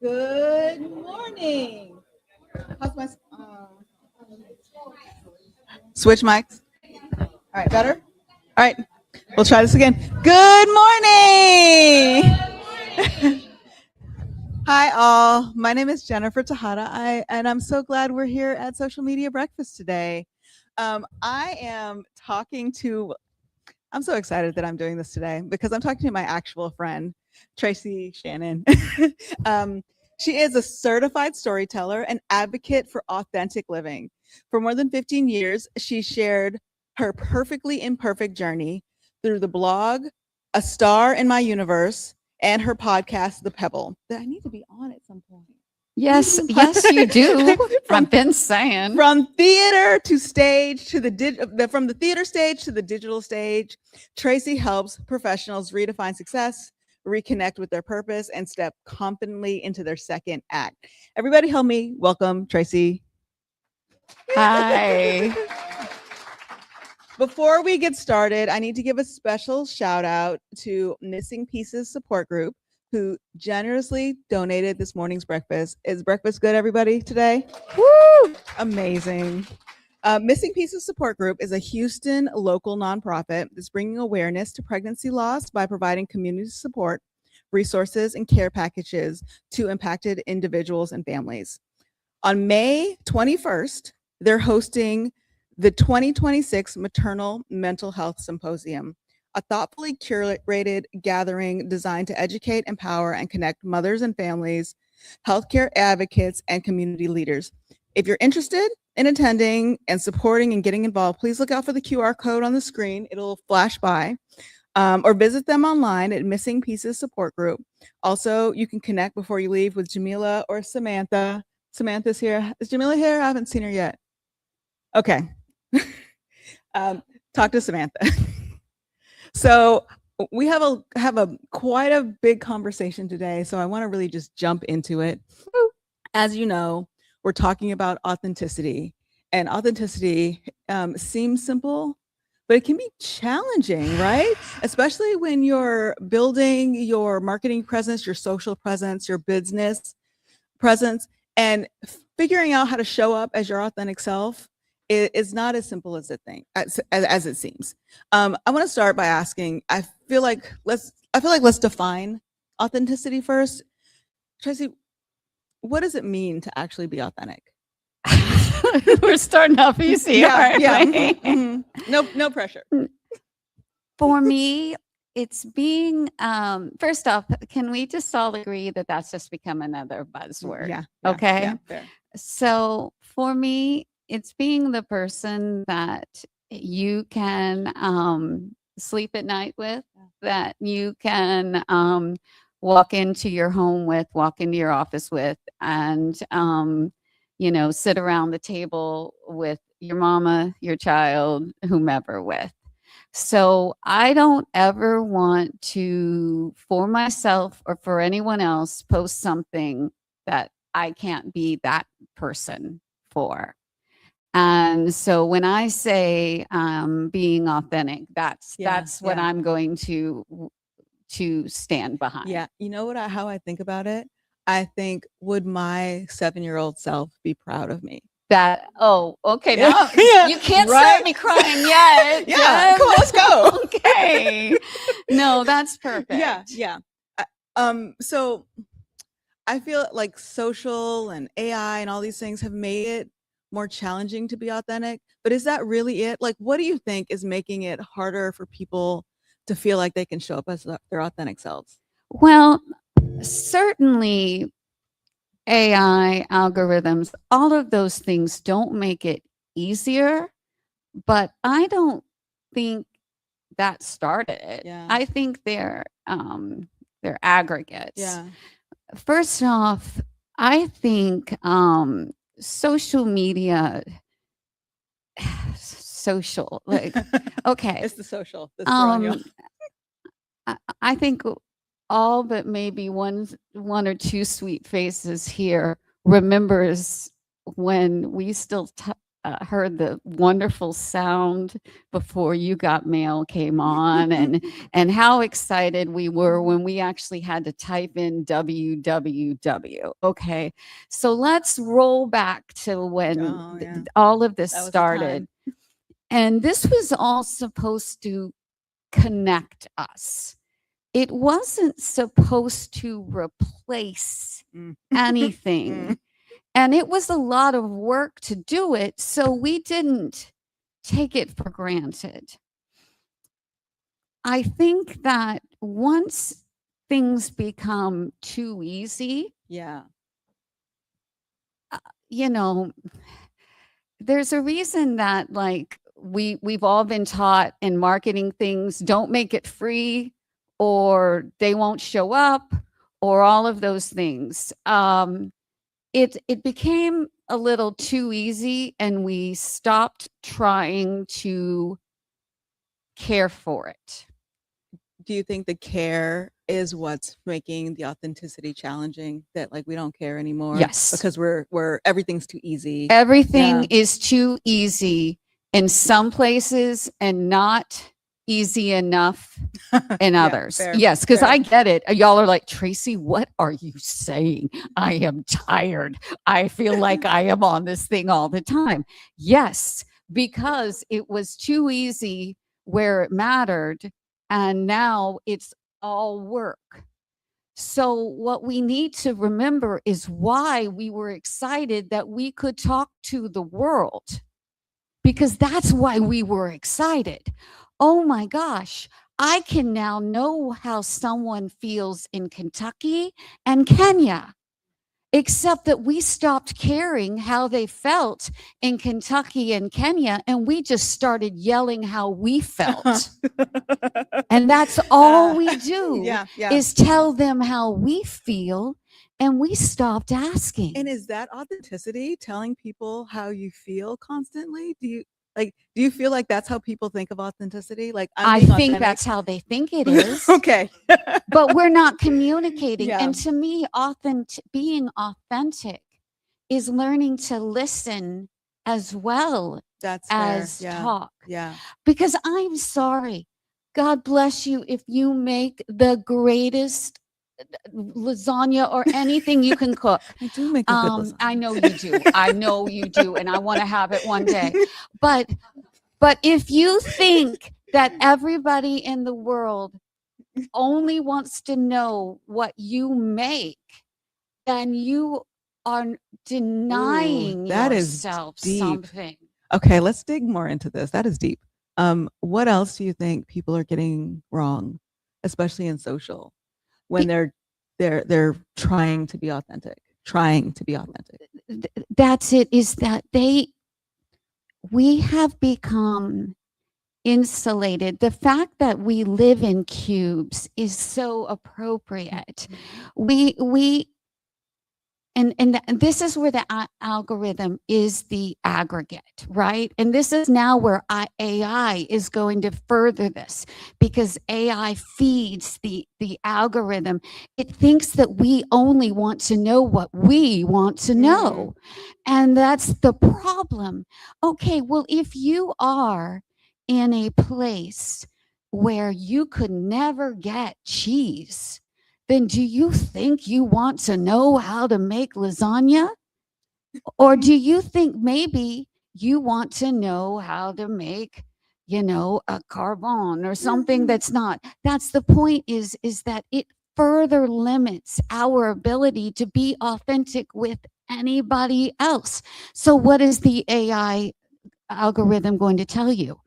Good morning. How's my switch mics? All right, better? All right, we'll try this again. Good morning. Hi, all. My name is Jennifer Tejada, and I'm so glad we're here at Social Media Breakfast today. I am talking to, I'm so excited that I'm doing this today because I'm talking to my actual friend, Traci Shannon. um, she is a certified storyteller and advocate for authentic living. For more than 15 years, she shared her perfectly imperfect journey through the blog, A Star in My Universe, and her podcast, The Pebble, that I need to be on at some point. Yes, yes, you do. From I've been saying. From theater to stage to from the theater stage to the digital stage, Traci helps professionals redefine success, reconnect with their purpose, and step confidently into their second act. Everybody help me welcome Traci. Hi. Before we get started, I need to give a special shout out to Missing Pieces Support Group, who generously donated this morning's breakfast. Is breakfast good, everybody, today? Woo! Amazing. Missing Pieces Support Group is a Houston local nonprofit that's bringing awareness to pregnancy loss by providing community support, resources, and care packages to impacted individuals and families. On May 21st, they're hosting the 2026 Maternal Mental Health Symposium, a thoughtfully curated gathering designed to educate, empower, and connect mothers and families, healthcare advocates, and community leaders. If you're interested in attending and supporting and getting involved, please look out for the QR code on the screen. It'll flash by. Or visit them online at Missing Pieces Support Group. Also, you can connect before you leave with Jamila or Samantha. Samantha's here. Is Jamila here? I haven't seen her yet. Okay. Talk to Samantha. So we have a quite a big conversation today. So I want to really just jump into it. As you know, we're talking about authenticity, and authenticity seems simple, but it can be challenging, right? Especially when you're building your marketing presence, your social presence, your business presence, and figuring out how to show up as your authentic self is not as simple as as it seems. I want to start by asking. I feel like let's define authenticity first. Traci, what does it mean to actually be authentic? We're starting off easy. Yeah. Mm-hmm. No pressure. For me, it's being, first off, can we just all agree that that's just become another buzzword? Yeah. Okay. Yeah, fair. So for me, it's being the person that you can sleep at night with, that you can walk into your home with, walk into your office with, and sit around the table with your mama, your child, whomever with. So I don't ever want to, for myself or for anyone else, post something that I can't be that person for. And so when I say being authentic, that's what I'm going to stand behind. Yeah. You know how I think about it? I think, would my 7-year-old self be proud of me? Okay. Now you can't start me crying yet. Yeah, come on, let's go. Okay. No, that's perfect. Yeah. So I feel like social and AI and all these things have made it more challenging to be authentic. But is that really it? Like, what do you think is making it harder for people to feel like they can show up as their authentic selves? Well, certainly AI, algorithms, all of those things don't make it easier, but I don't think that started it. Yeah. I think they're aggregates. Yeah. First off, I think social media, like, okay. It's the social. I think all but maybe one or two sweet faces here remembers when we still heard the wonderful sound before You Got Mail came on, and how excited we were when we actually had to type in www. Okay, so let's roll back to when all of this started. And this was all supposed to connect us. It wasn't supposed to replace anything. And it was a lot of work to do it, so we didn't take it for granted. I think that once things become too easy, you know, there's a reason that, like, we've all been taught in marketing things, don't make it free, or they won't show up, or all of those things. It became a little too easy, and we stopped trying to care for it. Do you think the care is what's making the authenticity challenging? That, like, we don't care anymore? Yes. Because we're everything's too easy. Everything is too easy in some places and not easy enough in others. Fair, yes, because fair. I get it. Y'all are like, Traci, what are you saying? I am tired. I feel like I am on this thing all the time. Yes, because it was too easy where it mattered, and now it's all work. So what we need to remember is why we were excited that we could talk to the world, because that's why we were excited. Oh my gosh, I can now know how someone feels in Kentucky and Kenya, except that we stopped caring how they felt in Kentucky and Kenya, and we just started yelling how we felt. And that's all we do is tell them how we feel, and we stopped asking. And is that authenticity, telling people how you feel constantly? Do you feel like that's how people think of authenticity? Like, I think that's how they think it is. Okay. But we're not communicating. And to me, being authentic is learning to listen as well as talk. Yeah. Because I'm sorry, God bless you if you make the greatest lasagna or anything you can cook. I do make a good lasagna. I know you do. I know you do, and I want to have it one day. But if you think that everybody in the world only wants to know what you make, then you are denying yourself something. Okay, let's dig more into this. That is deep. What else do you think people are getting wrong, especially in social, when they're trying to be authentic? That's it. Is that we have become insulated. The fact that we live in cubes is so appropriate. And this is where the algorithm is the aggregate, right? And this is now where AI is going to further this, because AI feeds the algorithm. It thinks that we only want to know what we want to know. And that's the problem. Okay, well, if you are in a place where you could never get cheese, then do you think you want to know how to make lasagna? Or do you think maybe you want to know how to make, a carbone or something that's not? That's the point, is that it further limits our ability to be authentic with anybody else. So what is the AI algorithm going to tell you?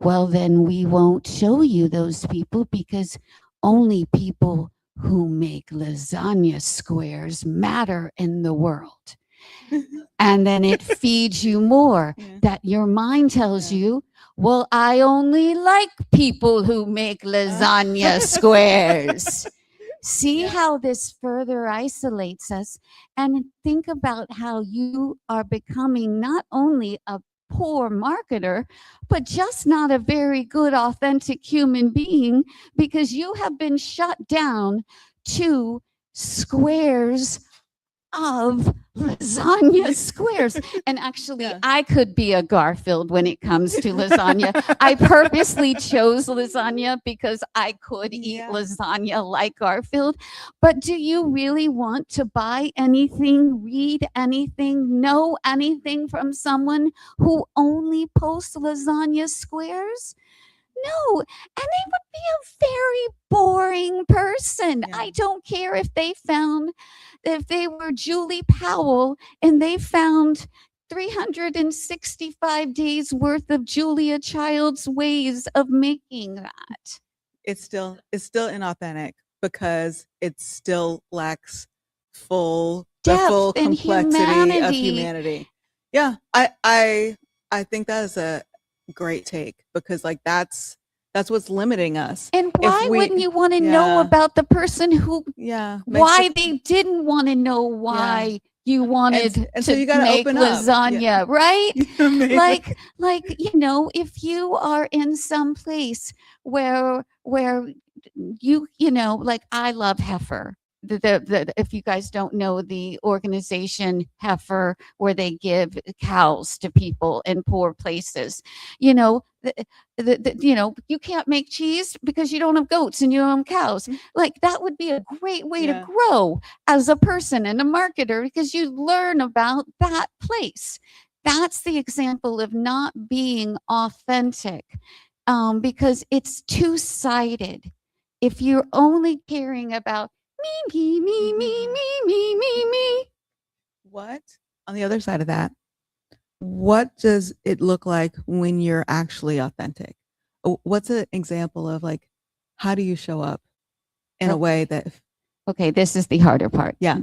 Well, then we won't show you those people, because only people who make lasagna squares matter in the world. And then it feeds you more, that your mind tells you, well, I only like people who make lasagna squares. See how this further isolates us? And think about how you are becoming not only a poor marketer, but just not a very good, authentic human being, because you have been shut down to squares of lasagna squares. And actually, Yeah. I could be a Garfield when it comes to lasagna. I purposely chose lasagna because I could eat Yeah. lasagna like Garfield. But do you really want to buy anything, read anything, know anything from someone who only posts lasagna squares? No, and they would be a very boring person. Yeah. I don't care if they were Julie Powell and they found 365 days worth of Julia Child's ways of making that. It's still inauthentic because it still lacks the Depth full and complexity of humanity. humanity. Yeah, I think that is a great take because like that's what's limiting us. And why wouldn't you want to know Yeah. about the person who Yeah, why they didn't want to know why you wanted and so to you gotta make open up. lasagna, Yeah. right? Maybe. Like you know, if you are in some place where you know, like I love Heifer. If you guys don't know the organization Heifer, where they give cows to people in poor places, you know, you know, you can't make cheese because you don't have goats and you don't have cows. Like that would be a great way to grow as a person and a marketer because you learn about that place. That's the example of not being authentic, because it's two-sided. If you're only caring about me, What on the other side of that? What does it look like when you're actually authentic? What's an example of like how do you show up in a way that okay, this is the harder part. Yeah.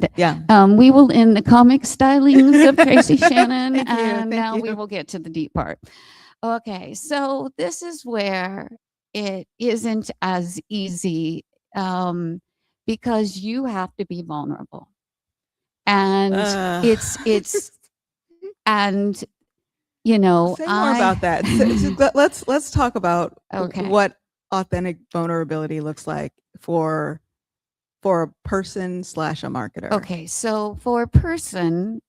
We will end the comic stylings of Traci Shannon, Thank you, and thank now we you. will get to the deep part. Okay, so this is where it isn't as easy, because you have to be vulnerable, and it's and you know, say more about that. Let's talk about Okay. what authentic vulnerability looks like for a person / a marketer. Okay, so for a person,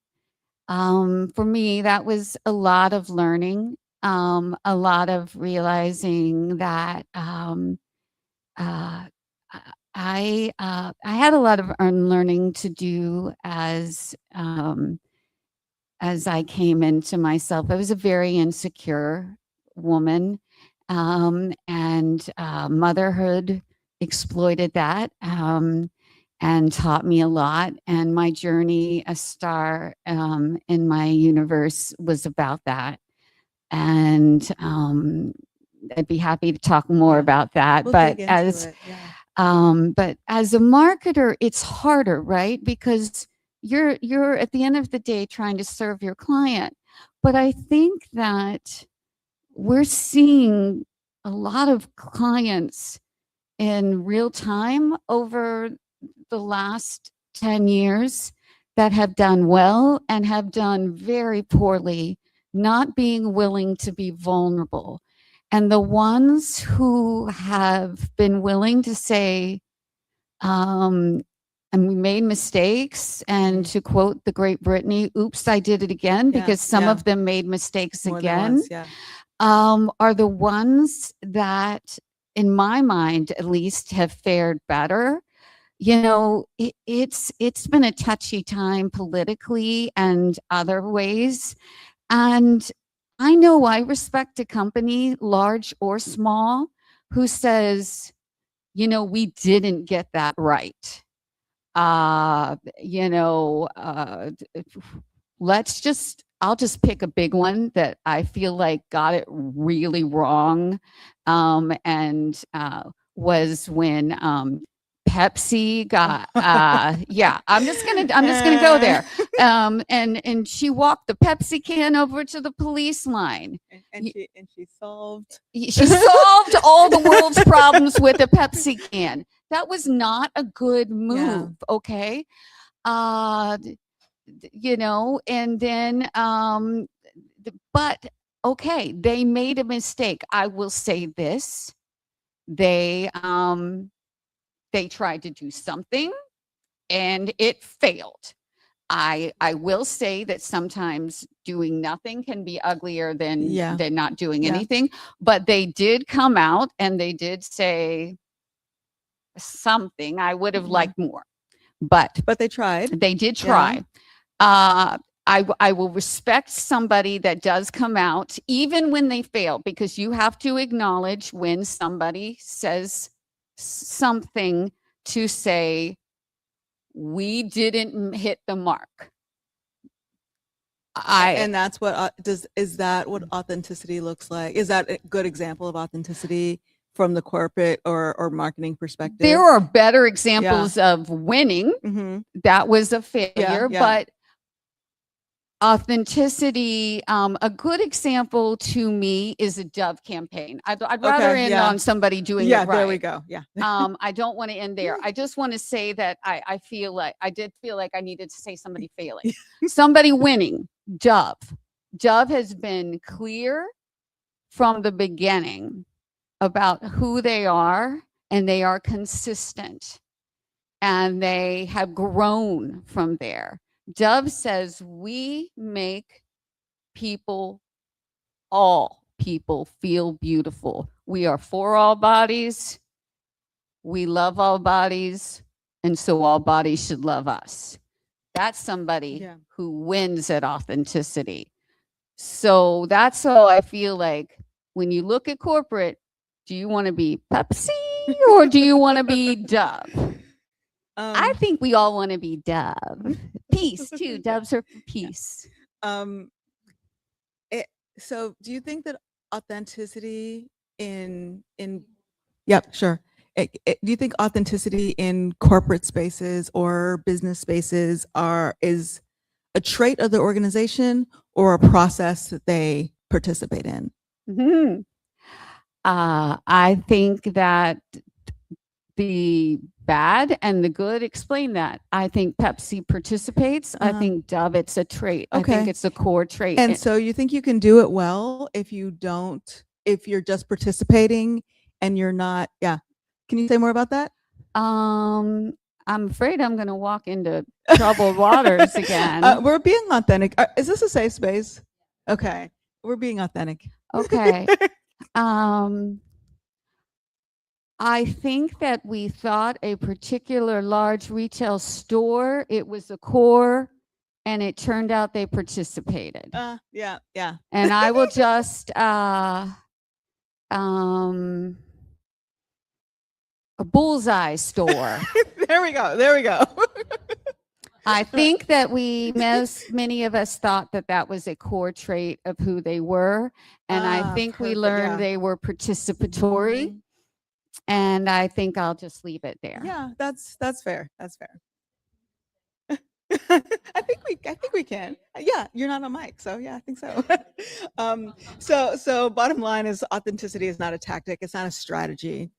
for me, that was a lot of learning, a lot of realizing that uh, I had a lot of unlearning to do as I came into myself. I was a very insecure woman, and motherhood exploited that, and taught me a lot. And my journey, S.T.A.R, in my universe, was about that. And I'd be happy to talk more about that. We'll but dig into as it. Yeah. but as a marketer, it's harder, right? Because you're at the end of the day trying to serve your client. But I think that we're seeing a lot of clients in real time over the last 10 years that have done well and have done very poorly, not being willing to be vulnerable. And the ones who have been willing to say, and we made mistakes, and to quote the great Britney, oops, I did it again, because some of them made mistakes More than again, once, yeah. Are the ones that, in my mind at least, have fared better. You know, it's been a touchy time politically and other ways. And I know I respect a company, large or small, who says, you know, we didn't get that right. You know, I'll just pick a big one that I feel like got it really wrong. And was when Pepsi got yeah, I'm just gonna go there. And she walked the Pepsi can over to the police line. And she solved all the world's problems with a Pepsi can. That was not a good move. Okay. You know, and then but okay, they made a mistake. I will say this. They tried to do something and it failed. I will say that sometimes doing nothing can be uglier than not doing anything. But they did come out and they did say something. I would have liked more, but they tried. They did try. I will respect somebody that does come out, even when they fail, because you have to acknowledge when somebody says something to say, we didn't hit the mark. And that's what is that what authenticity looks like? Is that a good example of authenticity from the corporate or marketing perspective? There are better examples of winning. That was a failure, but authenticity, a good example to me is a Dove campaign. I'd rather end on somebody doing it right. There we go. I don't want to end there. I just want to say that I feel like I did feel like I needed to say somebody failing, somebody winning. Dove has been clear from the beginning about who they are, and they are consistent, and they have grown from there. Dove says we make all people feel beautiful. We are for all bodies. We love all bodies. And so all bodies should love us. That's somebody who wins at authenticity. So that's all I feel like when you look at corporate, do you want to be Pepsi or do you want to be Dove? I think we all want to be Dove. Peace too. Doves are for peace. So do you think that authenticity do you think authenticity in corporate spaces or business spaces is a trait of the organization or a process that they participate in? I think that the bad and the good explain that. I think Pepsi participates. I think Dove, it's a trait. I think it's a core trait. And so you think you can do it well if you're just participating and you're not, Can you say more about that? I'm afraid I'm going to walk into troubled waters again. We're being authentic. Is this a safe space? Okay. We're being authentic. Okay. I think that we thought a particular large retail store, it was a core, and it turned out they participated. Yeah. And I will just a bullseye store. There we go. I think that many of us thought that was a core trait of who they were. And I think we learned they were participatory. And I think I'll just leave it there. Yeah, that's fair. That's fair. I think we can. Yeah, you're not on mic, so yeah, I think so. So bottom line is authenticity is not a tactic. It's not a strategy.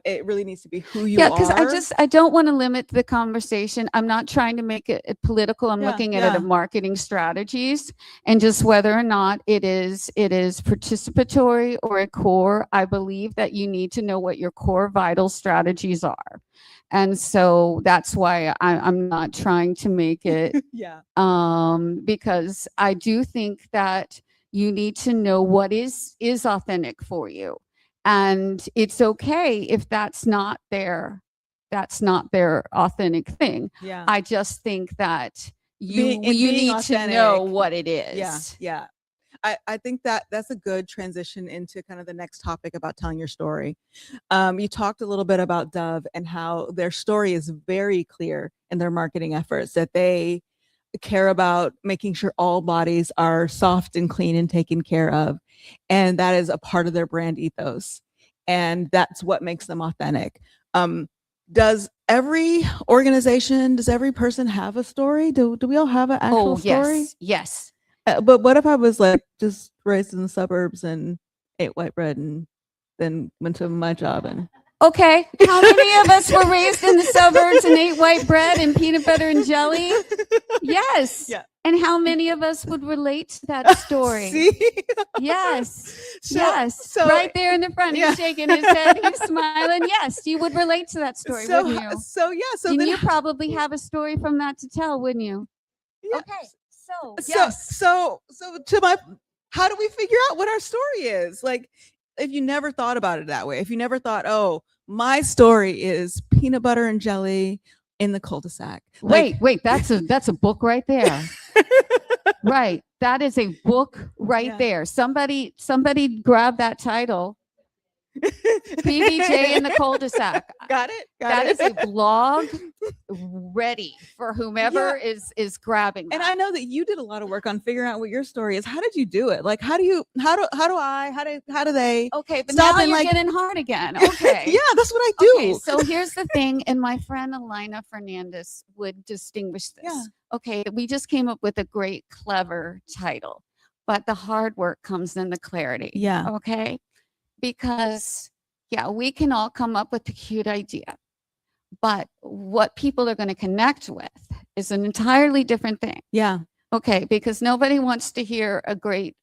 It really needs to be who you are. Yeah, because I don't want to limit the conversation. I'm not trying to make it political. I'm looking at it of marketing strategies and just whether or not it is participatory or a core. I believe that you need to know what your core vital strategies are. And so that's why I'm not trying to make it because I do think that you need to know what is authentic for you. And it's okay if that's not their authentic thing. Yeah. I just think that you need authentic, to know what it is. Yeah. I think that's a good transition into kind of the next topic about telling your story. You talked a little bit about Dove and how their story is very clear in their marketing efforts, that they care about making sure all bodies are soft and clean and taken care of. And that is a part of their brand ethos. And that's what makes them authentic. Does every organization, does every person have a story? Do we all have an actual story? Yes. But what if I was like just raised in the suburbs and ate white bread and then went to my job and... Okay. How many of us were raised in the suburbs and ate white bread and peanut butter and jelly? Yes. Yeah. And how many of us would relate to that story? See? Yes. So right there in the front, he's shaking his head, he's smiling. Yes, you would relate to that story, wouldn't you? So and you probably have a story from that to tell, wouldn't you? Okay. So So to my, how do we figure out what our story is? Like, if you never thought about it that way, if you never thought, oh, my story is peanut butter and jelly in the cul-de-sac. Like, wait, that's a book right there. Right. That is a book right Yeah. there. Somebody grab that title. PBJ in the cul-de-sac. Got it. That is a blog ready for whomever Yeah. is grabbing that. And I know that you did a lot of work on figuring out what your story is. How did you do it? Like, how do they? Okay, but stop now and, you're like- getting hard again. Okay. Yeah, that's what I do. Okay, so here's the thing, and my friend Elena Fernandez would distinguish this. Yeah. Okay, we just came up with a great, clever title, but the hard work comes in the clarity. Yeah. Okay, because yeah, we can all come up with a cute idea, but what people are going to connect with is an entirely different thing. Yeah. Okay, because nobody wants to hear a great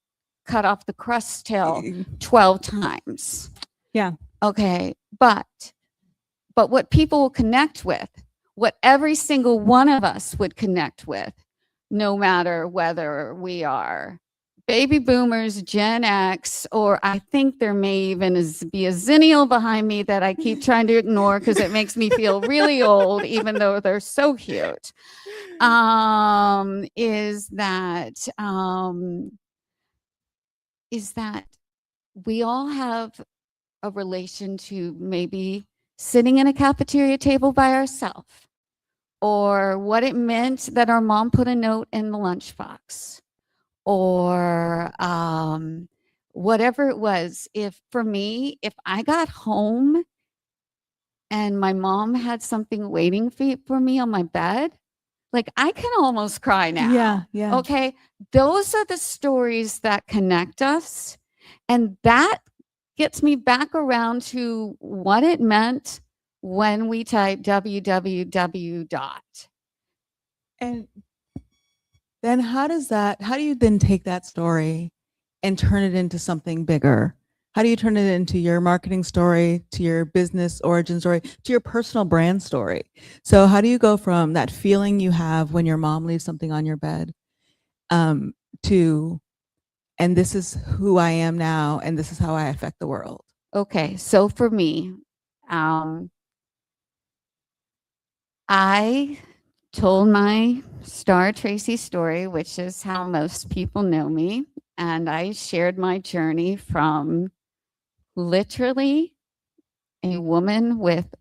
cut off the crust tale 12 times. Yeah. Okay, but what people will connect with, what every single one of us would connect with, no matter whether we are baby boomers, Gen X, or I think there may even be a zennial behind me that I keep trying to ignore because it makes me feel really old, even though they're so cute. Is that we all have a relation to maybe sitting in a cafeteria table by ourselves, or what it meant that our mom put a note in the lunchbox, or whatever it was. If for me, if I got home and my mom had something waiting for me on my bed, like I can almost cry now. Yeah. Yeah. Okay. Those are the stories that connect us. And that gets me back around to what it meant when we type www. And then how do you then take that story and turn it into something bigger? How do you turn it into your marketing story, to your business origin story, to your personal brand story? So how do you go from that feeling you have when your mom leaves something on your bed to, and this is who I am now, and this is how I affect the world? Okay. So for me, I told my S.T.A.R Traci story, which is how most people know me. And I shared my journey from literally a woman with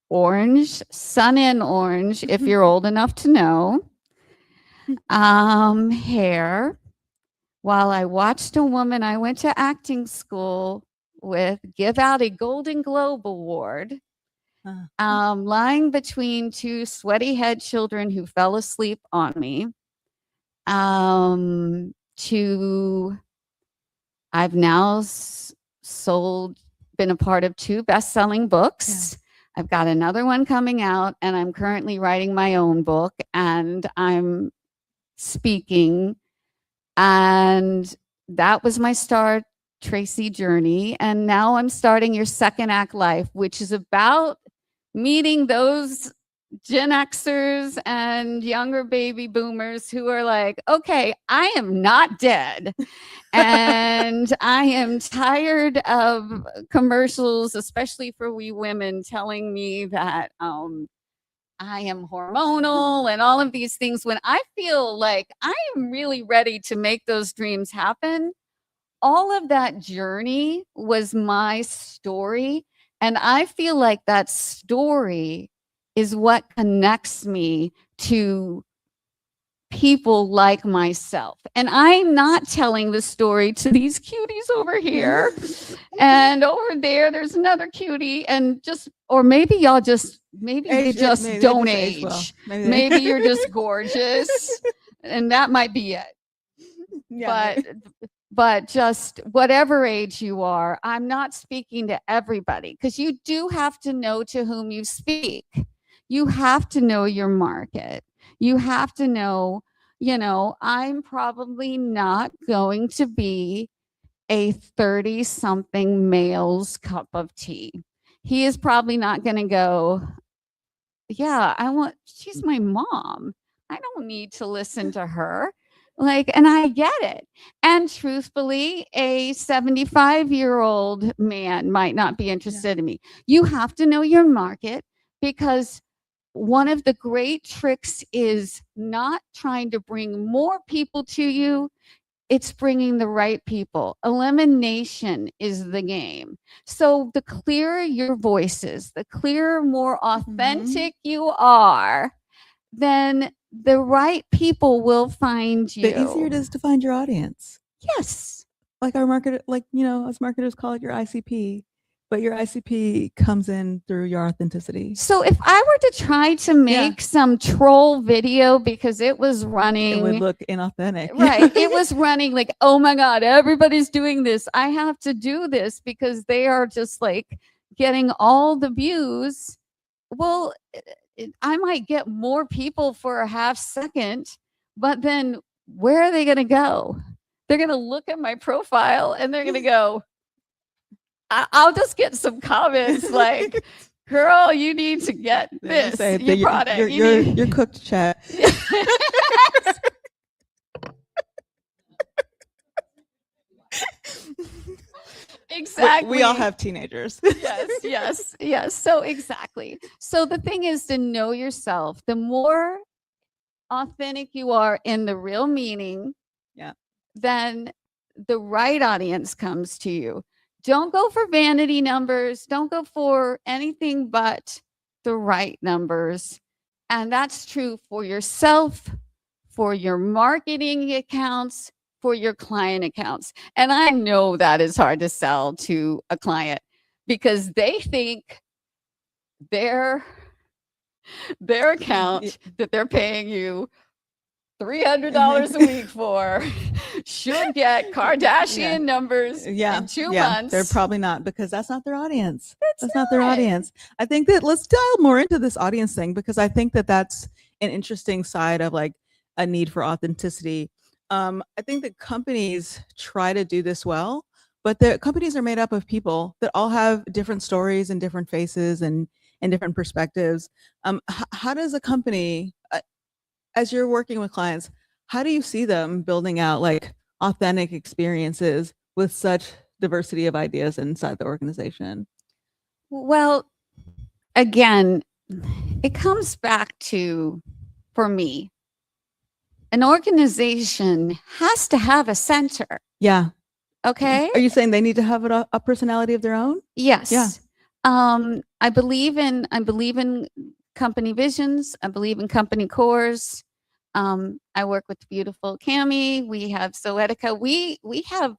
orange, sun in orange, if you're old enough to know, hair, while I watched a woman I went to acting school with give out a Golden Globe Award, lying between two sweaty head children who fell asleep on me, to I've now been a part of 2 best-selling books. Yeah. I've got another one coming out, and I'm currently writing my own book, and I'm speaking. And that was my S.T.A.R Traci journey. And now I'm starting Your Second Act Life, which is about meeting those Gen Xers and younger baby boomers who are like, okay, I am not dead. And I am tired of commercials, especially for we women, telling me that I am hormonal and all of these things, when I feel like I am really ready to make those dreams happen. All of that journey was my story. And I feel like that story is what connects me to people like myself. And I'm not telling the story to these cuties over here and over there there's another cutie, and just, or maybe y'all just, maybe you just don't age well. Maybe you're just gorgeous and that might be it. Yeah, but just whatever age you are, I'm not speaking to everybody, because you do have to know to whom you speak. You have to know your market. You have to know, I'm probably not going to be a 30-something male's cup of tea. He is probably not going to go, yeah, she's my mom. I don't need to listen to her. Like, and I get it. And truthfully, a 75-year-old man might not be interested in me. You have to know your market, because one of the great tricks is not trying to bring more people to you. It's bringing the right people. Elimination is the game. So the clearer your voices, the clearer, more authentic you are, then the right people will find you. The easier it is to find your audience. Yes. Like our market, like, as marketers call it your ICP, but your ICP comes in through your authenticity. So if I were to try to make some troll video because it was running, it would look inauthentic. Right. It was running like, oh my God, everybody's doing this. I have to do this because they are just like getting all the views. Well, I might get more people for a half second, but then where are they going to go? They're going to look at my profile and they're going to go, I'll just get some comments like, girl, you need to get this, your product. You're cooked, chat. Exactly. We all have teenagers. Yes. So exactly. So the thing is to know yourself. The more authentic you are in the real meaning, then the right audience comes to you. Don't go for vanity numbers. Don't go for anything but the right numbers. And that's true for yourself, for your marketing accounts, for your client accounts. And I know that is hard to sell to a client because they think their account that they're paying you $300 a week for should get Kardashian numbers in 2 months. They're probably not, because that's not their audience. That's not their audience. I think that let's dial more into this audience thing, because I think that that's an interesting side of like a need for authenticity. I think that companies try to do this well, but the companies are made up of people that all have different stories and different faces and different perspectives. How does a company, as you're working with clients, how do you see them building out like authentic experiences with such diversity of ideas inside the organization? Well, again, it comes back to, for me, an organization has to have a center. Yeah. Okay. Are you saying they need to have a personality of their own? Yes. Yeah. I believe in company visions. I believe in company cores. I work with beautiful Cami. We have Zoetica. We have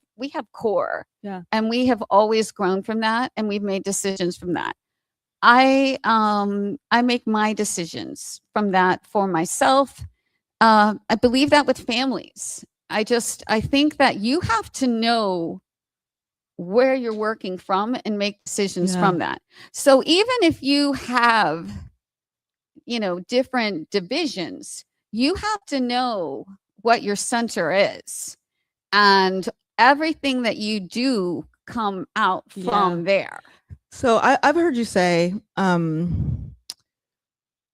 core. Yeah. And we have always grown from that, and we've made decisions from that. I make my decisions from that for myself. I believe that with families. I think that you have to know where you're working from and make decisions from that. So even if you have, different divisions, you have to know what your center is, and everything that you do come out from there. So I've heard you say, when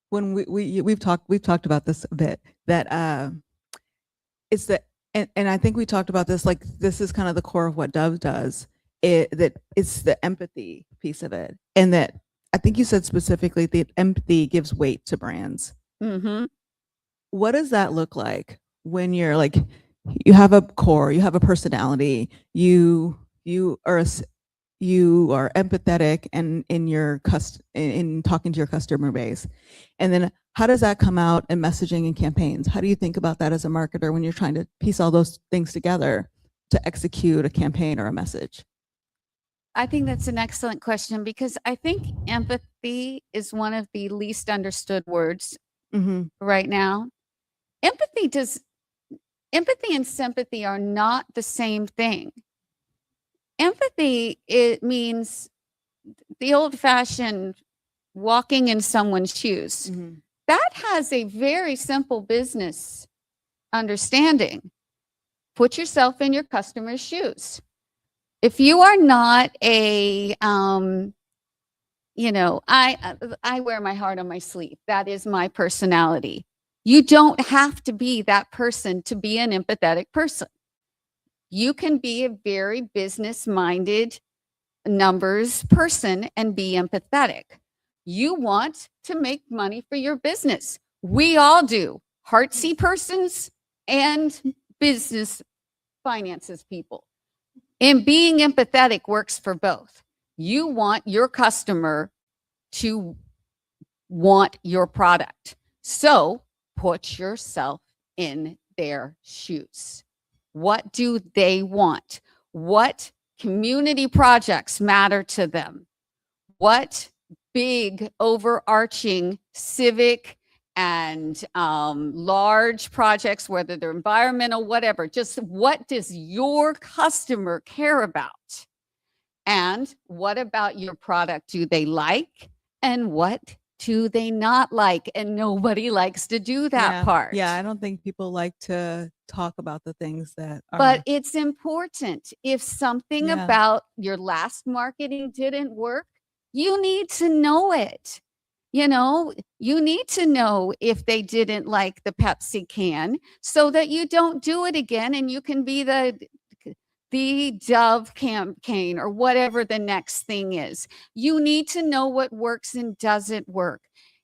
we've talked about this a bit, that it's the, and I think we talked about this, like this is kind of the core of what Dove does, that it's the empathy piece of it, and that I think you said specifically that empathy gives weight to brands. Mm-hmm. What does that look like when you're like, you have a core, you have a personality, you are empathetic and in talking to your customer base, and then how does that come out in messaging and campaigns? How do you think about that as a marketer when you're trying to piece all those things together to execute a campaign or a message? I think that's an excellent question, because I think empathy is one of the least understood words right now. Empathy and sympathy are not the same thing. Empathy, it means the old-fashioned walking in someone's shoes. That has a very simple business understanding. Put yourself in your customer's shoes. If you are not I wear my heart on my sleeve. That is my personality. You don't have to be that person to be an empathetic person. You can be a very business-minded numbers person and be empathetic. You want to make money for your business. We all do. Heartsy persons and business finances people. And being empathetic works for both. You want your customer to want your product. So put yourself in their shoes. What do they want? What community projects matter to them? What big overarching civic and large projects, whether they're environmental, whatever, just what does your customer care about? And what about your product do they like? And what do they not like? And nobody likes to do that part. Yeah, I don't think people like to talk about the things that are. But it's important. If something about your last marketing didn't work, you need to know it. You know, you need to know if they didn't like the Pepsi can so that you don't do it again and you can be the Dove campaign or whatever the next thing is. You need to know what works and doesn't work.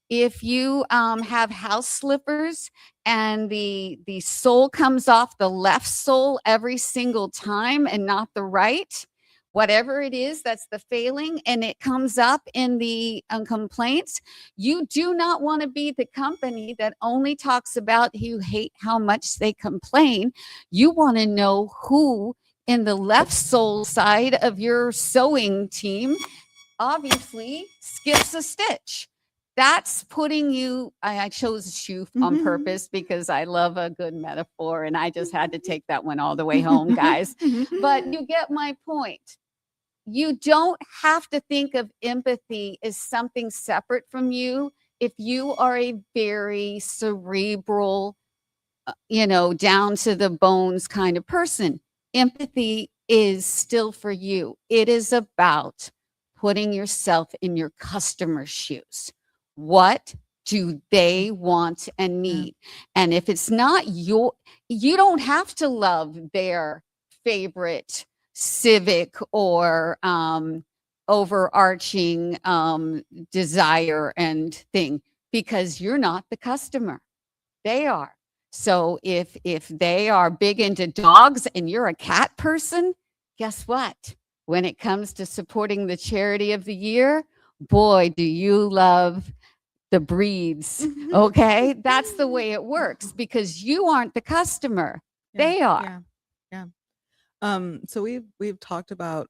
If you have house slippers and the sole comes off the left sole every single time and not the right, whatever it is, that's the failing, and it comes up in the complaints, you do not want to be the company that only talks about you hate how much they complain. You want to know who in the left sole side of your sewing team obviously skips a stitch. That's putting you, I chose a shoe on purpose because I love a good metaphor and I just had to take that one all the way home, guys. But you get my point. You don't have to think of empathy as something separate from you if you are a very cerebral, down to the bones kind of person. Empathy is still for you. It is about putting yourself in your customer's shoes. What do they want and need? And if it's not you don't have to love their favorite civic or overarching desire and thing, because you're not the customer. They are. So if they are big into dogs and you're a cat person, guess what? When it comes to supporting the charity of the year, boy, do you love the breeds. Okay. That's the way it works because you aren't the customer. They are. Yeah. So we've talked about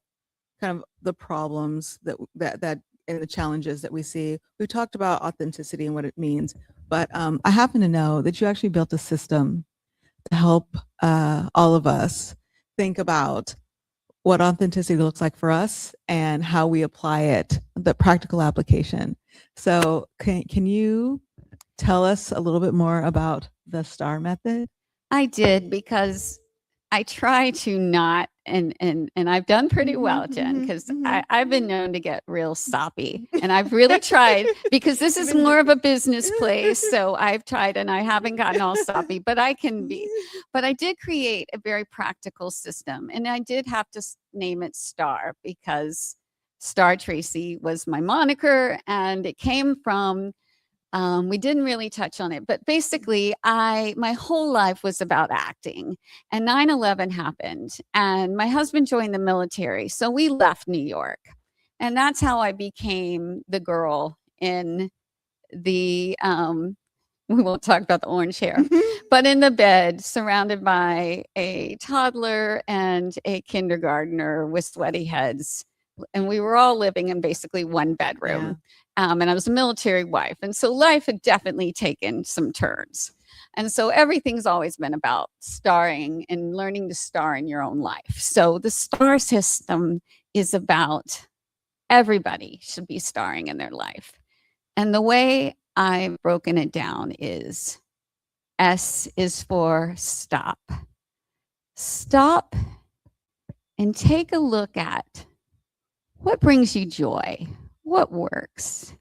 kind of the problems that and the challenges that we see. We talked about authenticity and what it means, but I happen to know that you actually built a system to help all of us think about what authenticity looks like for us and how we apply it, the practical application. So can you tell us a little bit more about the S.T.A.R method? I did, because I try to not, and I've done pretty well, Jen, because I've been known to get real soppy, and I've really tried, because this is more of a business place. So I've tried and I haven't gotten all soppy, but I can be. But I did create a very practical system, and I did have to name it S.T.A.R because S.T.A.R Traci was my moniker, and it came from, we didn't really touch on it, but basically my whole life was about acting, and 9/11 happened and my husband joined the military. So we left New York, and that's how I became the girl in the, we won't talk about the orange hair, but in the bed surrounded by a toddler and a kindergartner with sweaty heads. And we were all living in basically one bedroom. And I was a military wife. And so life had definitely taken some turns. And so everything's always been about starring and learning to star in your own life. So the S.T.A.R system is about everybody should be starring in their life. And the way I've broken it down is S is for stop. Stop and take a look at what brings you joy, what works.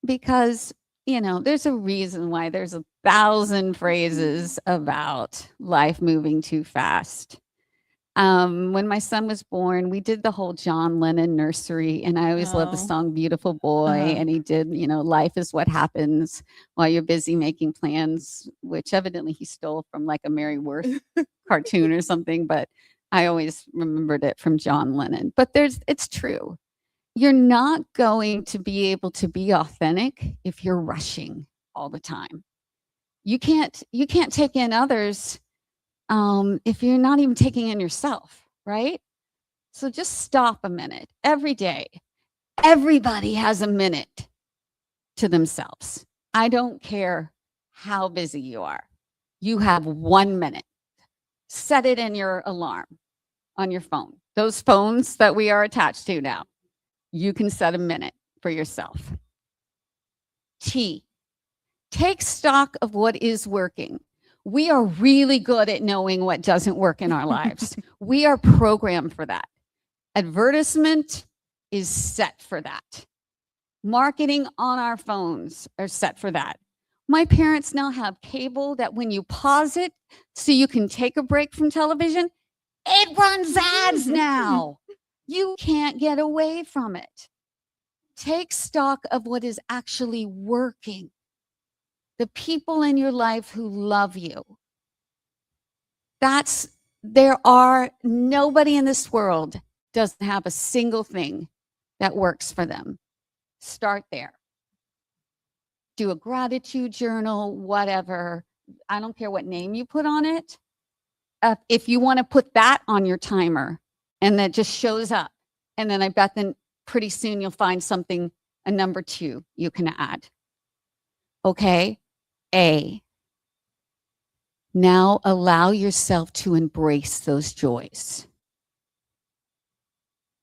Because there's a reason why there's 1,000 phrases about life moving too fast. When my son was born, we did the whole John Lennon nursery, and I always loved the Oh. song Beautiful Boy. And he did, life is what happens while you're busy making plans, which evidently he stole from like a Mary Worth cartoon or something. But I always remembered it from John Lennon. But it's true. You're not going to be able to be authentic if you're rushing all the time. You can't take in others if you're not even taking in yourself, right? So just stop a minute every day. Everybody has a minute to themselves. I don't care how busy you are. You have 1 minute. Set it in your alarm on your phone. Those phones that we are attached to now, you can set a minute for yourself. T, take stock of what is working. We are really good at knowing what doesn't work in our lives. We are programmed for that. Advertisement is set for that. Marketing on our phones are set for that. My parents now have cable that when you pause it so you can take a break from television, it runs ads now. You can't get away from it. Take stock of what is actually working. The people in your life who love you. Nobody in this world doesn't have a single thing that works for them. Start there. Do a gratitude journal, whatever. I don't care what name you put on it. If you want to put that on your timer and that just shows up, and then I bet then pretty soon you'll find something, a number 2 you can add. Okay? A. Now allow yourself to embrace those joys.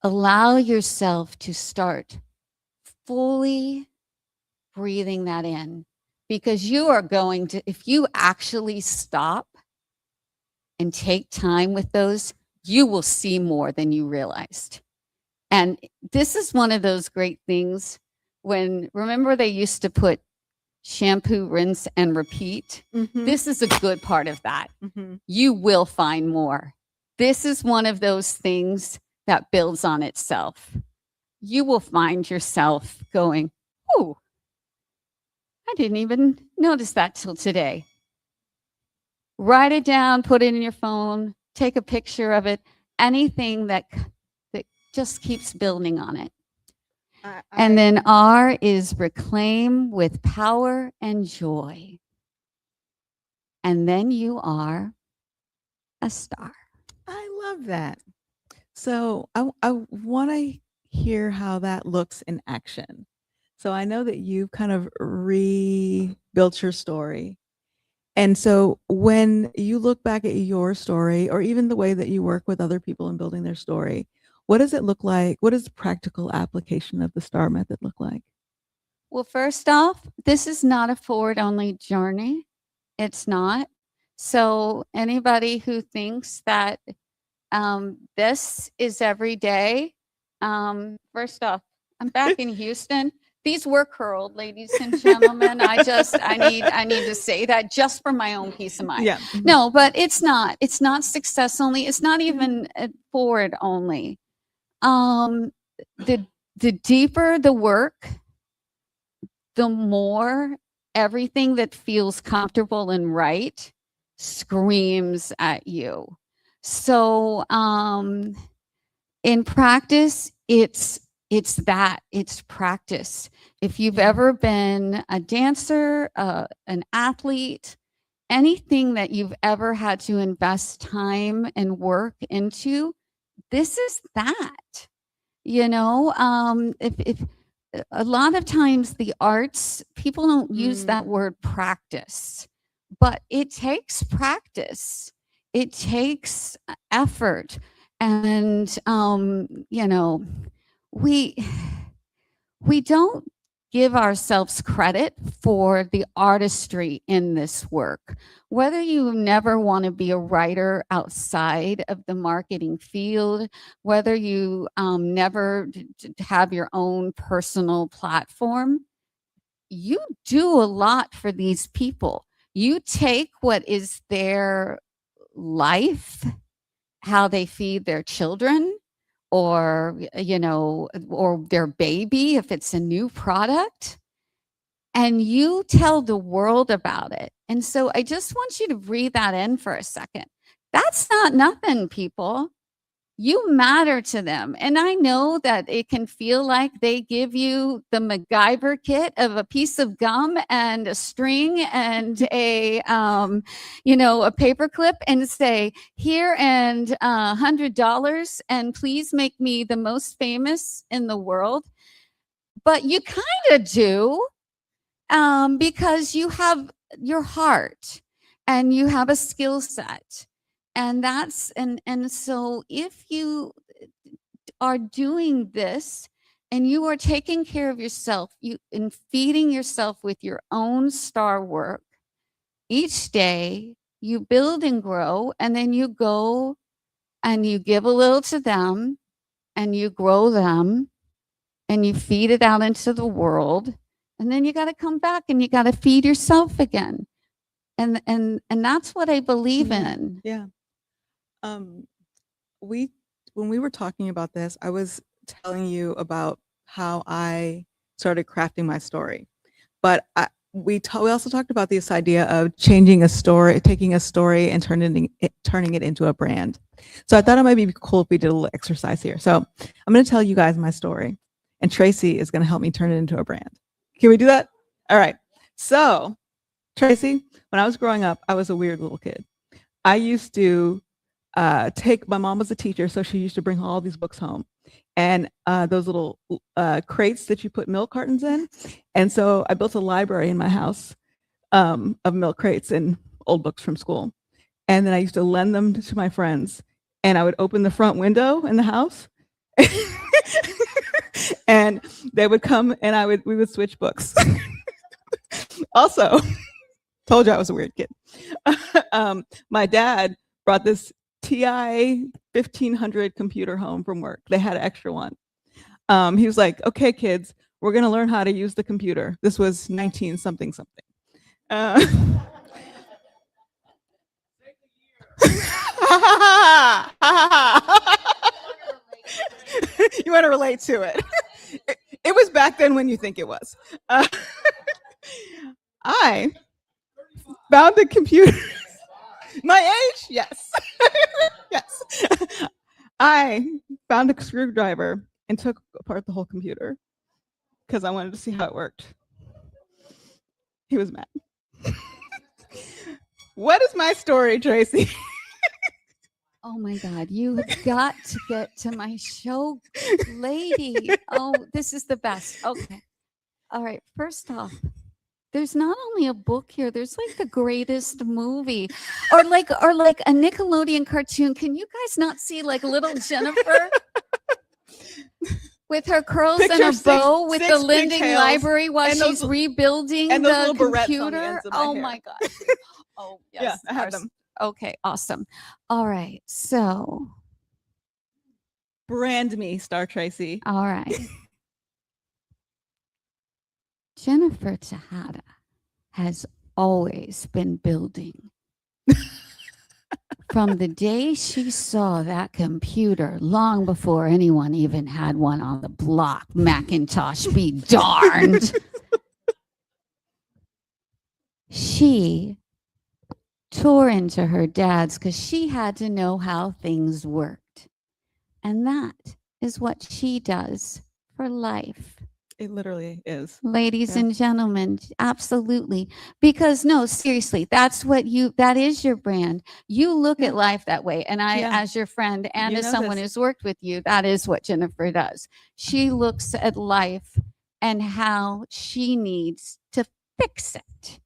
Allow yourself to start fully breathing that in, because you are going to, if you actually stop and take time with those, you will see more than you realized. And this is one of those great things remember they used to put shampoo, rinse, and repeat. This is a good part of that. You will find more. This is one of those things that builds on itself. You will find yourself going, "Oh, I didn't even notice that till today." Write it down, put it in your phone, take a picture of it, anything that just keeps building on it. And then R is reclaim with power and joy. And then you are a star. I love that. So I want to hear how that looks in action. So I know that you've kind of rebuilt your story. And so when you look back at your story, or even the way that you work with other people in building their story, what does it look like? What does the practical application of the STAR method look like? Well, first off, this is not a forward-only journey. It's not. So anybody who thinks that this is every day, first off, I'm back in Houston. These were curled, ladies and gentlemen. I need to say that just for my own peace of mind. Yeah. No, but it's not success only. It's not even forward only. The deeper the work, the more everything that feels comfortable and right screams at you. So in practice, it's practice. If you've ever been a dancer, an athlete, anything that you've ever had to invest time and work into, this is that. If a lot of times the arts, people don't use that word practice, but it takes practice. It takes effort. And, we don't give ourselves credit for the artistry in this work. Whether you never want to be a writer outside of the marketing field, whether you never have your own personal platform, you do a lot for these people. You take what is their life, how they feed their children, or, or their baby, if it's a new product, and you tell the world about it. And so I just want you to breathe that in for a second. That's not nothing, people. You matter to them. And I know that it can feel like they give you the MacGyver kit of a piece of gum and a string and a paper clip and say, here and $100, and please make me the most famous in the world. But you kind of do, because you have your heart and you have a skill set. And so if you are doing this and you are taking care of yourself, and feeding yourself with your own star work, each day you build and grow, and then you go and you give a little to them, and you grow them, and you feed it out into the world, and then you got to come back and you got to feed yourself again. And that's what I believe in. Yeah. When we were talking about this, I was telling you about how I started crafting my story, but we also talked about this idea of changing a story, taking a story and turning it into a brand. So I thought it might be cool if we did a little exercise here. So I'm going to tell you guys my story, and Traci is going to help me turn it into a brand. Can we do that? All right. So Traci, when I was growing up, I was a weird little kid. I used to my mom was a teacher, so she used to bring all these books home, and those little crates that you put milk cartons in. And so I built a library in my house of milk crates and old books from school. And then I used to lend them to my friends, and I would open the front window in the house and they would come, and we would switch books. Also, told you I was a weird kid. My dad brought this TI 1500 computer home from work. They had an extra one. He was like, okay, kids, we're going to learn how to use the computer. This was 19 something something. You want to relate to it. It was back then when you think it was. I found the computer. My age? Yes. Yes. I found a screwdriver and took apart the whole computer because I wanted to see how it worked. He was mad. What is my story, Traci? Oh my God, you have got to get to my show, lady. Oh, this is the best. Okay. All right. First off, there's not only a book here, there's like the greatest movie, or like a Nickelodeon cartoon. Can you guys not see like little Jennifer with her curls and a bow with the lending library while she's rebuilding the computer? Oh my God. Oh yes. Yeah, I have them. Okay, awesome. All right. So brand me, Star Traci. All right. Jennifer Tejada has always been building. From the day she saw that computer, long before anyone even had one on the block, Macintosh be darned, she tore into her dad's because she had to know how things worked. And that is what she does for life. It literally is. Ladies and gentlemen, absolutely. Because no, seriously, that is your brand. You look at life that way. And I, as your friend and as someone who's worked with you, that is what Jennifer does. She looks at life and how she needs to fix it.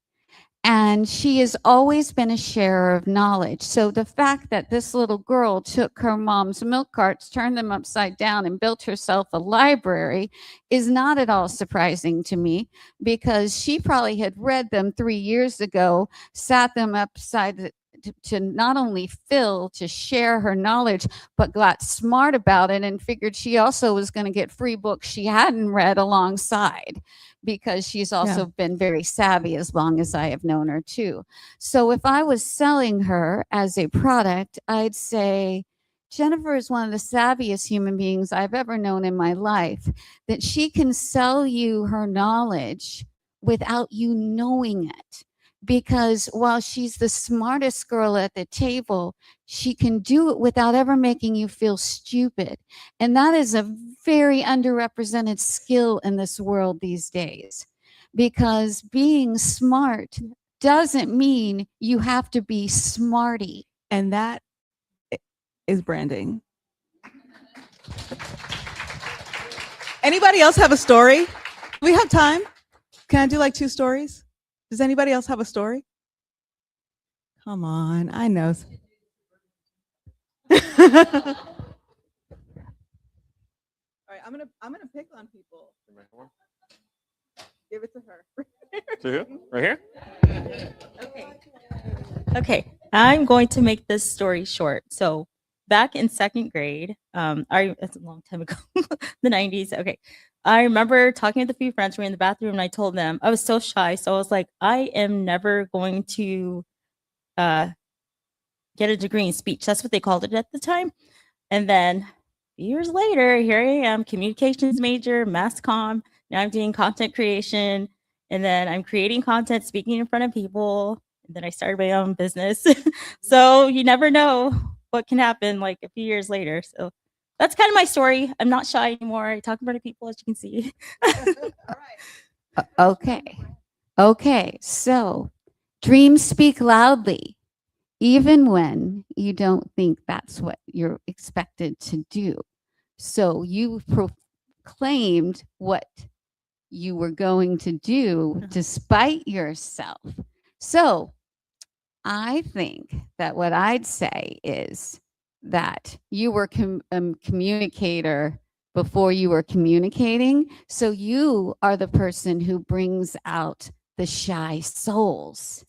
And she has always been a sharer of knowledge. So the fact that this little girl took her mom's milk carts, turned them upside down, and built herself a library is not at all surprising to me, because she probably had read them 3 years ago, sat them upside to not only to share her knowledge, but got smart about it and figured she also was going to get free books she hadn't read alongside, because she's also been very savvy as long as I have known her too. So if I was selling her as a product, I'd say, Jennifer is one of the savviest human beings I've ever known in my life, that she can sell you her knowledge without you knowing it. Because while she's the smartest girl at the table, she can do it without ever making you feel stupid. And that is a very underrepresented skill in this world these days. Because being smart doesn't mean you have to be smarty. And that is branding. Anybody else have a story? We have time. Can I do like 2 stories? Does anybody else have a story? Come on, I know. All right, I'm gonna pick on people. Give it to her. To who? Right here? Okay, I'm going to make this story short. So back in 2nd grade, it's a long time ago, the 90s. Okay, I remember talking with a few friends. We were in the bathroom, and I told them I was so shy. So I was like, I am never going to get a degree in speech. That's what they called it at the time. And then years later, here I am, communications major, mass comm. Now I'm doing content creation, and then I'm creating content, speaking in front of people. And then I started my own business. So you never know what can happen like a few years later. So that's kind of my story. I'm not shy anymore. I talk in front of people, as you can see. Okay. So dreams speak loudly, even when you don't think that's what you're expected to do. So you proclaimed what you were going to do despite yourself. So I think that what I'd say is that you were a communicator before you were communicating. So you are the person who brings out the shy souls.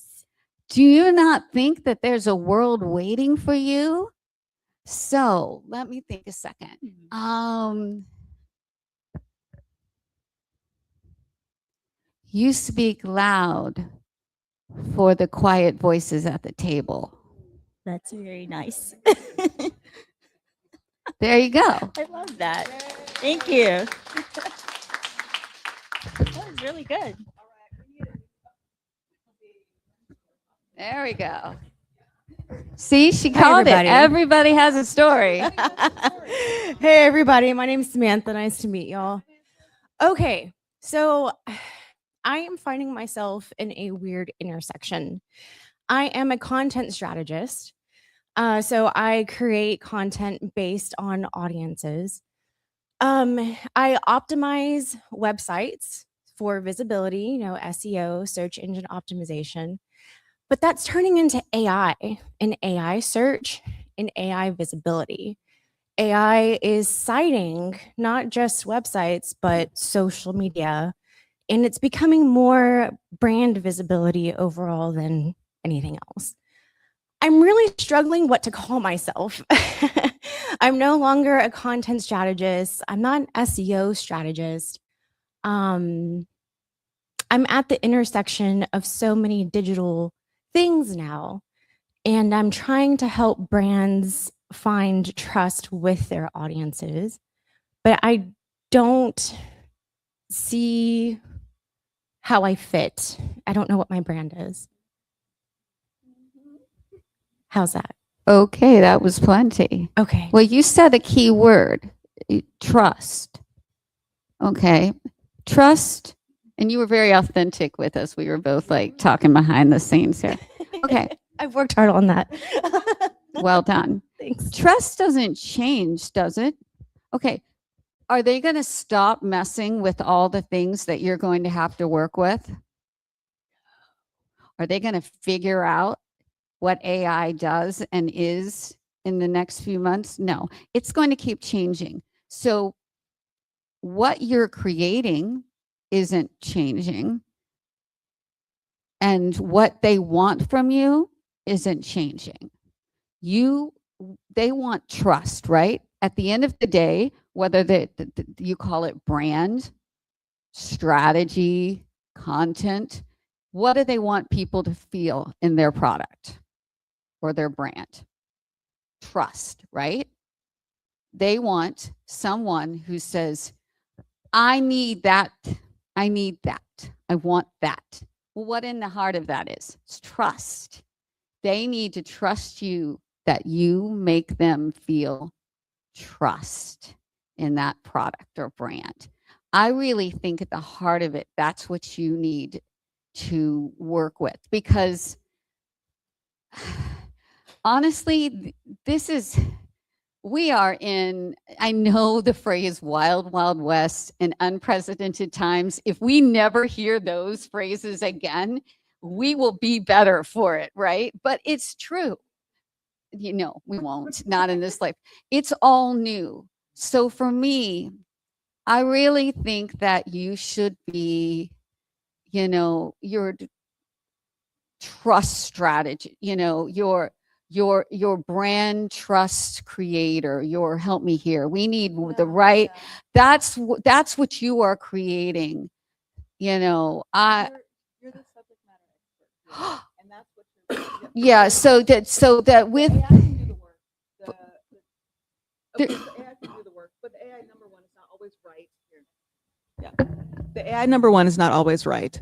Do you not think that there's a world waiting for you? So let me think a second. You speak loud for the quiet voices at the table. That's very nice. There you go. I love that. Thank you. That was really good. There we go. See, she called it. Everybody has a story. Hey, everybody. My name is Samantha. Nice to meet y'all. Okay, so I am finding myself in a weird intersection. I am a content strategist. So I create content based on audiences. I optimize websites for visibility, SEO, search engine optimization. But that's turning into AI, and AI search, and AI visibility. AI is citing not just websites, but social media. And it's becoming more brand visibility overall than anything else. I'm really struggling what to call myself. I'm no longer a content strategist. I'm not an SEO strategist. I'm at the intersection of so many digital things now, and I'm trying to help brands find trust with their audiences, but I don't see how I fit. I don't know what my brand is. How's that? Okay, that was plenty. Okay. Well, you said a key word, trust. Okay, trust. And you were very authentic with us. We were both like talking behind the scenes here. Okay. I've worked hard on that. Well done. Thanks. Trust doesn't change, does it? Okay. Are they going to stop messing with all the things that you're going to have to work with? Are they going to figure out what AI does and is in the next few months? No, it's going to keep changing. So what you're creating isn't changing. And what they want from you isn't changing. They want trust, right? At the end of the day, whether you call it brand, strategy, content, what do they want people to feel in their product or their brand? Trust, right? They want someone who says, I need that. I need that. I want that. Well, what in the heart of that is? It's trust. They need to trust you, that you make them feel trust in that product or brand. I really think at the heart of it, that's what you need to work with, because honestly, we are in, I know the phrase wild, wild west and unprecedented times. If we never hear those phrases again, we will be better for it, right? But it's true. We won't, not in this life. It's all new. So for me, I really think that you should be, your trust strategy, your brand trust creator, help me here. We need the right, that's what you are creating. You're the subject matter expert, and that's what you're. Yeah, so that with AI can do the work. The AI can do the work, but the AI number one is not always right. Yeah, the AI number one is not always right,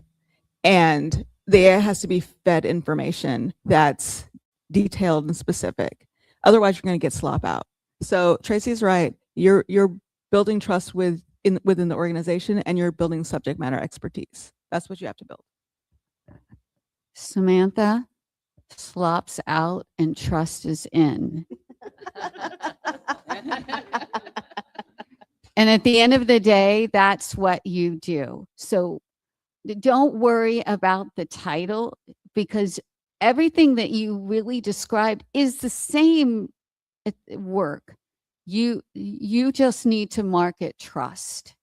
and the AI has to be fed information that's detailed and specific. Otherwise, you're going to get slop out. So Tracy's right. You're building trust within the organization, and you're building subject matter expertise. That's what you have to build. Samantha, slops out and trust is in. And at the end of the day, that's what you do. So don't worry about the title, because everything that you really described is the same work. You just need to market trust.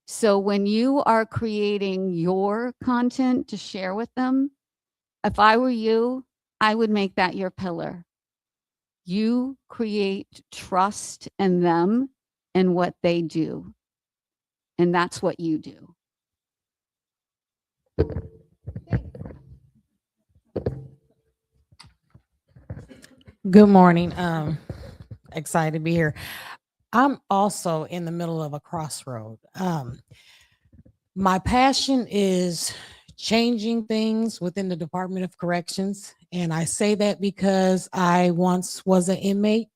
So when you are creating your content to share with them, if I were you, I would make that your pillar. You create trust in them and what they do. And that's what you do. Good morning. Excited to be here. I'm also in the middle of a crossroad. My passion is changing things within the Department of Corrections. And I say that because I once was an inmate,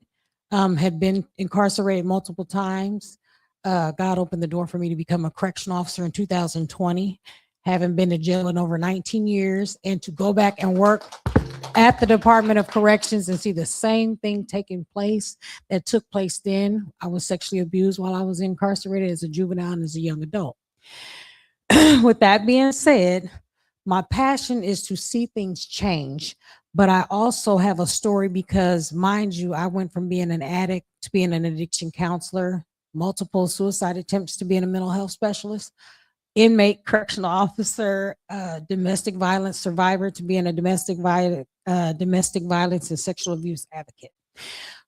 had been incarcerated multiple times. God opened the door for me to become a correctional officer in 2020, having been to jail in over 19 years, and to go back and work at the Department of Corrections and see the same thing taking place that took place then. I was sexually abused while I was incarcerated as a juvenile and as a young adult. With that being said, my passion is to see things change, but I also have a story because, mind you, I went from being an addict to being an addiction counselor, multiple suicide attempts to being a mental health specialist, inmate correctional officer, domestic violence survivor to being a domestic violence and sexual abuse advocate.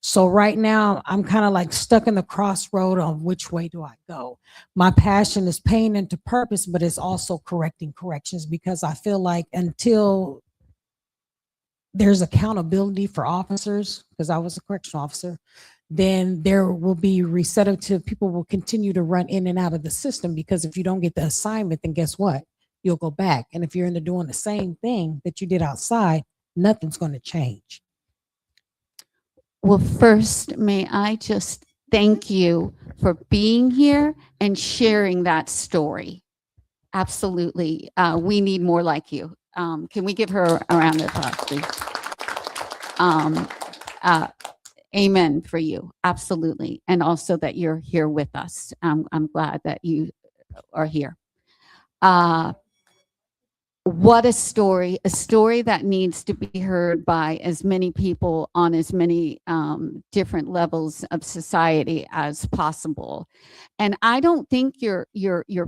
So right now I'm kind of like stuck in the crossroad of which way do I go? My passion is paying into purpose, but it's also correcting corrections, because I feel like until there's accountability for officers, because I was a correctional officer, then there will be receptive. People will continue to run in and out of the system, because if you don't get the assignment, then guess what? You'll go back. And if you're in there doing the same thing that you did outside, nothing's going to change. Well, first, may I just thank you for being here and sharing that story. Absolutely. We need more like you. Can we give her a round of applause, please? Amen for you. Absolutely. And also that you're here with us. I'm glad that you are here. what a story that needs to be heard by as many people on as many different levels of society as possible. And I don't think your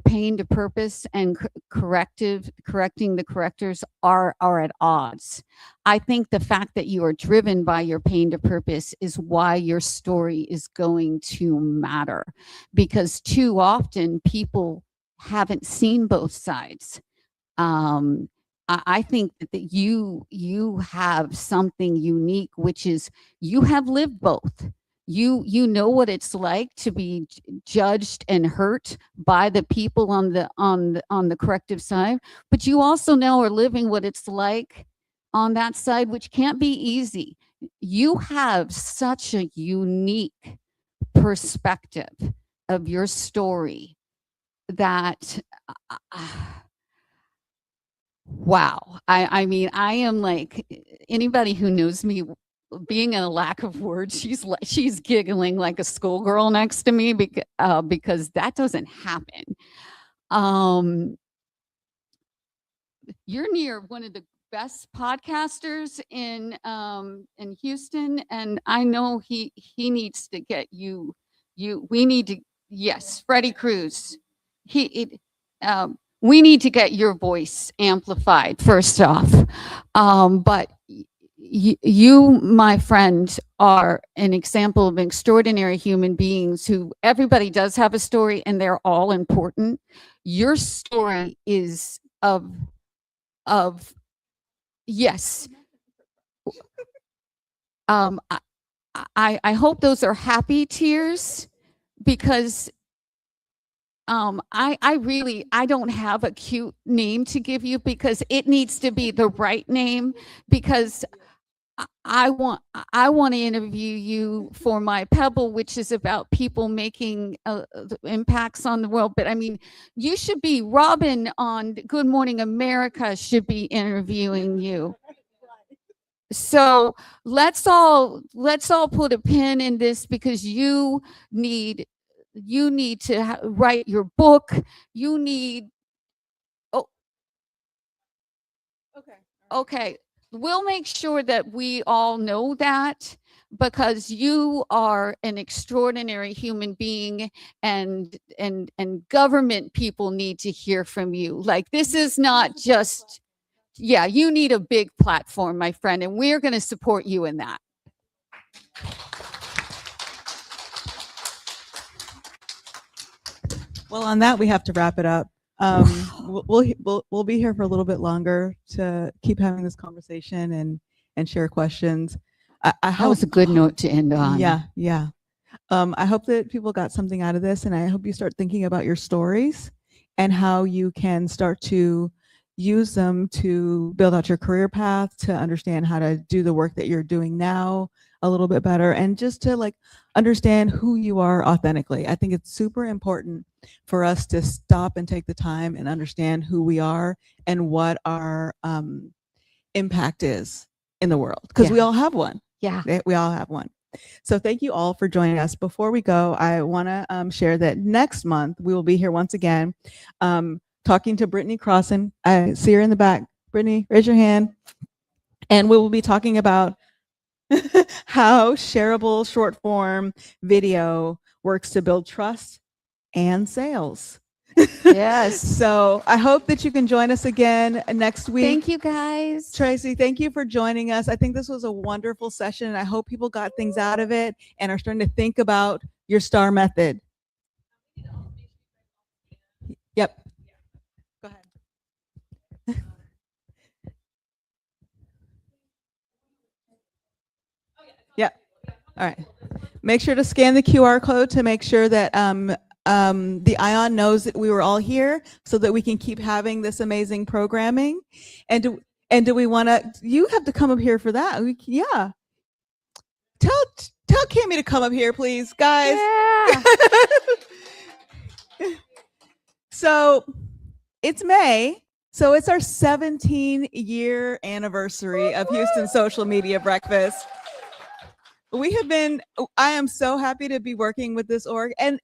pain to purpose and correcting the correctors are at odds. I think the fact that you are driven by your pain to purpose is why your story is going to matter, because too often people haven't seen both sides. I think that you have something unique, which is you have lived both. You know what it's like to be judged and hurt by the people on the corrective side, but you also now are living what it's like on that side, which can't be easy. You have such a unique perspective of your story that wow. I mean, I am like anybody who knows me, being in a lack of words, she's giggling like a schoolgirl next to me because that doesn't happen. You're near one of the best podcasters in Houston, and I know he needs to get you. We need to, yes, Freddie Cruz. We need to get your voice amplified first off. But you, my friend, are an example of extraordinary human beings who everybody does have a story and they're all important. Your story is of yes. I hope those are happy tears, because I don't have a cute name to give you, because it needs to be the right name, because I want to interview you for my Pebble, which is about people making impacts on the world. But I mean, you should be Robin on Good Morning America should be interviewing you. So let's all put a pin in this, because you need to write your book. You need. Oh, okay. We'll make sure that we all know that, because you are an extraordinary human being, and government people need to hear from you. Like, this is not just, yeah, you need a big platform, my friend, and we're going to support you in that. Well, on that, we have to wrap it up. We'll be here for a little bit longer to keep having this conversation and share questions. I hope That was a good note to end on. Yeah. I hope that people got something out of this, and I hope you start thinking about your stories and how you can start to use them to build out your career path, to understand how to do the work that you're doing now a little bit better, and just to like understand who you are authentically. I think it's super important for us to stop and take the time and understand who we are and what our impact is in the world, because we all have one. Yeah. We all have one. So thank you all for joining us. Before we go, I want to share that next month we will be here once again, talking to Brittany Crossan. I see her in the back. Brittany, raise your hand. And we will be talking about how shareable short form video works to build trust and sales. Yes. So I hope that you can join us again next week. Thank you, guys. Traci, thank you for joining us. I think this was a wonderful session, and I hope people got things out of it and are starting to think about your STAR method. Yep. Go ahead. Yep. All right. Make sure to scan the QR code to make sure that the ION knows that we were all here, so that we can keep having this amazing programming. And do we want to? You have to come up here for that. Yeah. Tell Cammie to come up here, please, guys. Yeah. So it's May. So it's our 17-year anniversary of Houston Social Media Breakfast. I am so happy to be working with this org and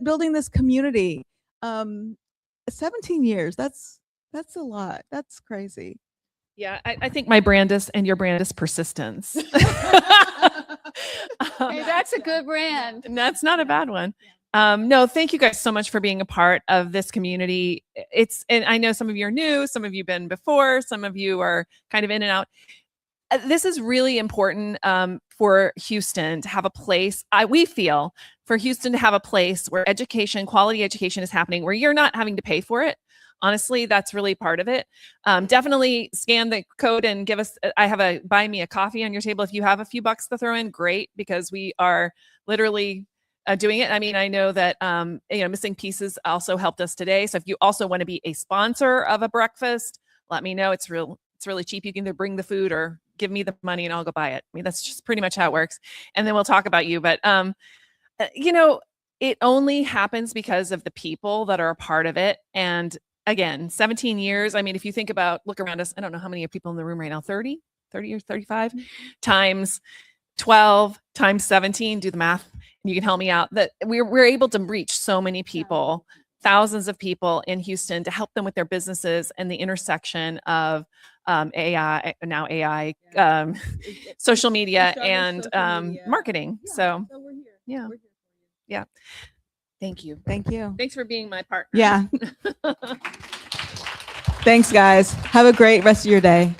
building this community. 17 years, that's That's a lot. That's crazy. Yeah, I think my brand is, and your brand is persistence. Hey, that's a good brand. And that's not a bad one. No, thank you guys so much for being a part of this community. And I know some of you are new, some of you have been before, some of you are kind of in and out. This is really important for Houston to have a place. We feel for Houston to have a place where quality education is happening, where you're not having to pay for it. Honestly, that's really part of it. Definitely scan the code and give us. I have a buy me a coffee on your table. If you have a few bucks to throw in, great, because we are literally doing it. I mean, I know that Missing Pieces also helped us today. So if you also want to be a sponsor of a breakfast, let me know. It's really cheap. You can either bring the food or give me the money and I'll go buy it. I mean, that's just pretty much how it works. And then we'll talk about you. But it only happens because of the people that are a part of it. And again, 17 years. I mean, if you look around us, I don't know how many people in the room right now, 30 or 35 times 12 times 17, do the math, and you can help me out, that we're able to reach so many people, thousands of people in Houston, to help them with their businesses and the intersection of AI, social media and marketing. So we're here. yeah. Yeah. Thank you. Thank you. Thanks for being my partner. Yeah. Thanks, guys. Have a great rest of your day.